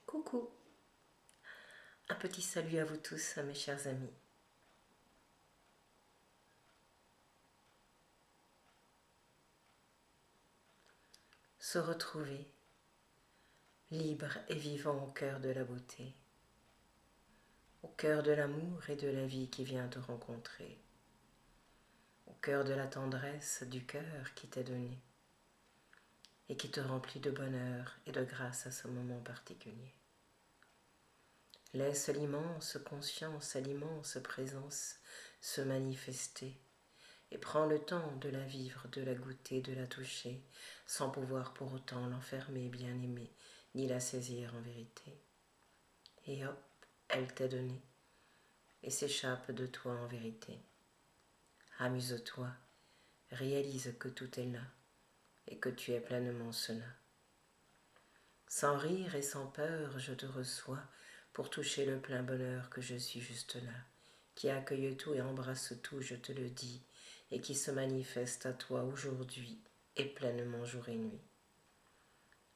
Coucou, un petit salut à vous tous, mes chers amis. Se retrouver, libre et vivant au cœur de la beauté, au cœur de l'amour et de la vie qui vient te rencontrer, au cœur de la tendresse du cœur qui t'est donné et qui te remplit de bonheur et de grâce à ce moment particulier. Laisse l'immense conscience à l'immense présence se manifester et prends le temps de la vivre, de la goûter, de la toucher, sans pouvoir pour autant l'enfermer, bien-aimée, ni la saisir en vérité. Et hop, elle t'est donnée et s'échappe de toi en vérité. Amuse-toi, réalise que tout est là et que tu es pleinement cela. Sans rire et sans peur, je te reçois pour toucher le plein bonheur que je suis juste là, qui accueille tout et embrasse tout, je te le dis, et qui se manifeste à toi aujourd'hui et pleinement jour et nuit.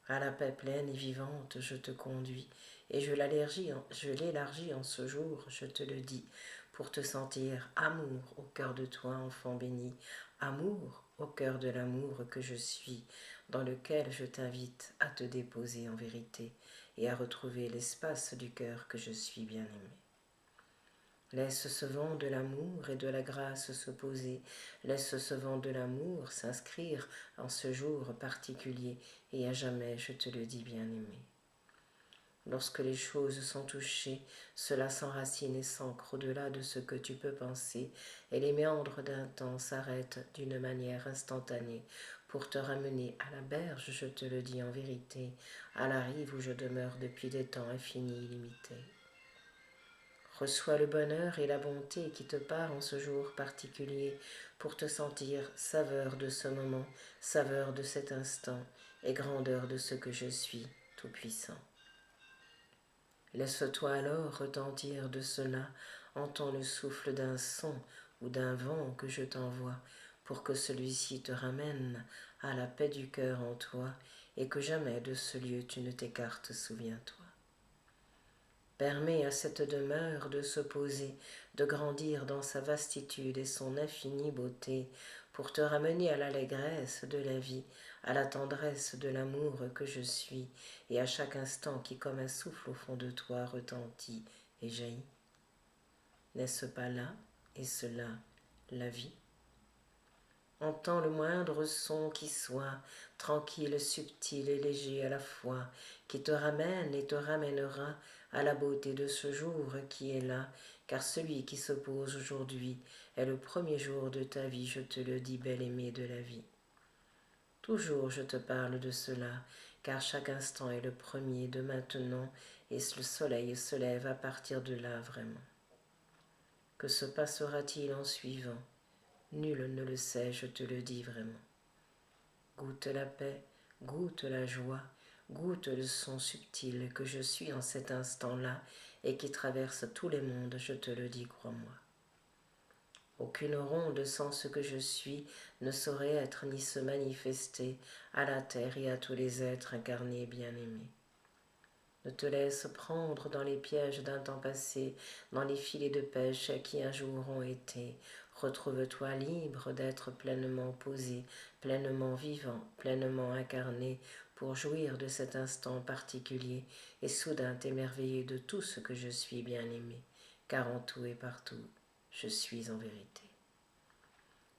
À la paix pleine et vivante, je te conduis, et je l'élargis en ce jour, je te le dis, pour te sentir amour au cœur de toi, enfant béni, amour au cœur de l'amour que je suis, dans lequel je t'invite à te déposer en vérité et à retrouver l'espace du cœur que je suis bien-aimé. Laisse ce vent de l'amour et de la grâce se poser, laisse ce vent de l'amour s'inscrire en ce jour particulier et à jamais, je te le dis bien-aimé. Lorsque les choses sont touchées, cela s'enracine et s'ancre au-delà de ce que tu peux penser, et les méandres d'un temps s'arrêtent d'une manière instantanée pour te ramener à la berge, je te le dis en vérité, à la rive où je demeure depuis des temps infinis illimités. Reçois le bonheur et la bonté qui te part en ce jour particulier pour te sentir saveur de ce moment, saveur de cet instant et grandeur de ce que je suis, tout-puissant. Laisse-toi alors retentir de cela, entends le souffle d'un son ou d'un vent que je t'envoie pour que celui-ci te ramène à la paix du cœur en toi et que jamais de ce lieu tu ne t'écartes, souviens-toi. Permets à cette demeure de se poser, de grandir dans sa vastitude et son infinie beauté, pour te ramener à l'allégresse de la vie, à la tendresse de l'amour que je suis, et à chaque instant qui comme un souffle au fond de toi retentit et jaillit. N'est-ce pas là et cela la vie? Entends le moindre son qui soit, tranquille, subtil et léger à la fois, qui te ramène et te ramènera à la beauté de ce jour qui est là, car celui qui se pose aujourd'hui est le premier jour de ta vie, je te le dis, bel-aimé de la vie. Toujours je te parle de cela, car chaque instant est le premier de maintenant, et le soleil se lève à partir de là vraiment. Que se passera-t-il en suivant? Nul ne le sait, je te le dis vraiment. Goûte la paix, goûte la joie, goûte le son subtil que je suis en cet instant-là et qui traverse tous les mondes, je te le dis, crois-moi. Aucune ronde sans ce que je suis ne saurait être ni se manifester à la terre et à tous les êtres incarnés bien-aimés. Ne te laisse prendre dans les pièges d'un temps passé, dans les filets de pêche qui un jour ont été. Retrouve-toi libre d'être pleinement posé, pleinement vivant, pleinement incarné, pour jouir de cet instant particulier et soudain t'émerveiller de tout ce que je suis bien-aimé, car en tout et partout, je suis en vérité.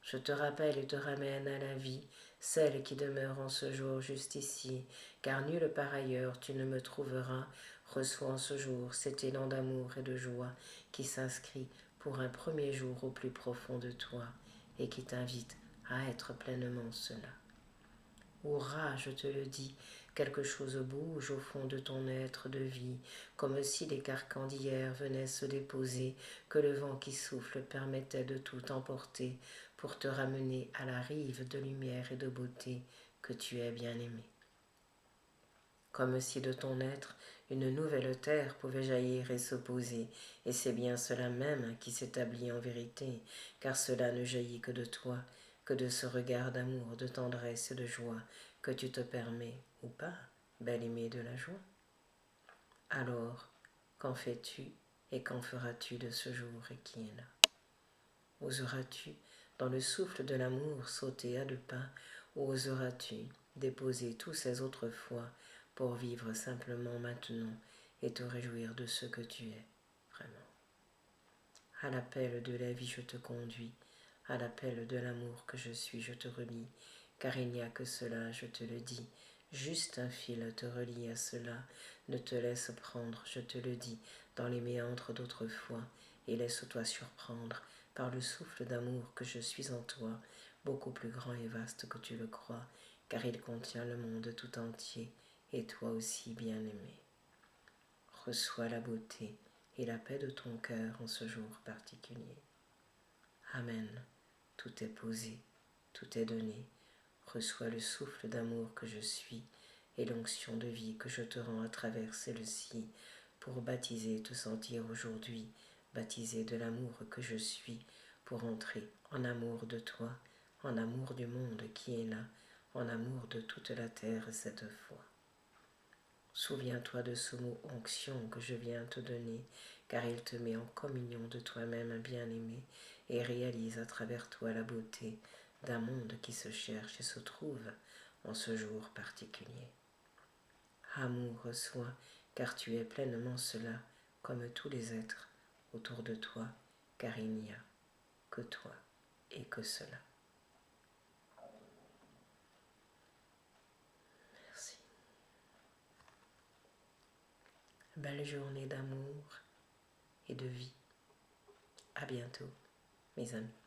Je te rappelle et te ramène à la vie, celle qui demeure en ce jour juste ici, car nulle part ailleurs tu ne me trouveras. Reçois en ce jour cet élan d'amour et de joie qui s'inscrit pour un premier jour au plus profond de toi et qui t'invite à être pleinement cela. Hurrah, je te le dis, quelque chose bouge au fond de ton être de vie, comme si les carcans d'hier venaient se déposer, que le vent qui souffle permettait de tout emporter pour te ramener à la rive de lumière et de beauté que tu es bien-aimé. Comme si de ton être une nouvelle terre pouvait jaillir et se poser, et c'est bien cela même qui s'établit en vérité, car cela ne jaillit que de toi, que de ce regard d'amour, de tendresse et de joie que tu te permets, ou pas, bel-aimé de la joie. Alors, qu'en fais-tu et qu'en feras-tu de ce jour qui est là? Oseras-tu, dans le souffle de l'amour, sauter à 2 pas, ou oseras-tu déposer tous ces autres fois pour vivre simplement maintenant et te réjouir de ce que tu es, vraiment? À l'appel de la vie, je te conduis, à l'appel de l'amour que je suis, je te relie, car il n'y a que cela, je te le dis, juste un fil te relie à cela, ne te laisse prendre, je te le dis, dans les méandres d'autrefois, et laisse-toi surprendre par le souffle d'amour que je suis en toi, beaucoup plus grand et vaste que tu le crois, car il contient le monde tout entier, et toi aussi bien-aimé. Reçois la beauté et la paix de ton cœur en ce jour particulier. Amen. Tout est posé, tout est donné. Reçois le souffle d'amour que je suis et l'onction de vie que je te rends à travers celle-ci pour baptiser, te sentir aujourd'hui, baptisé de l'amour que je suis, pour entrer en amour de toi, en amour du monde qui est là, en amour de toute la terre cette fois. Souviens-toi de ce mot onction que je viens te donner, car il te met en communion de toi-même bien-aimé et réalise à travers toi la beauté d'un monde qui se cherche et se trouve en ce jour particulier. Amour, reçois, car tu es pleinement cela, comme tous les êtres autour de toi, car il n'y a que toi et que cela. Merci. Belle journée d'amour et de vie. À bientôt, mes amis.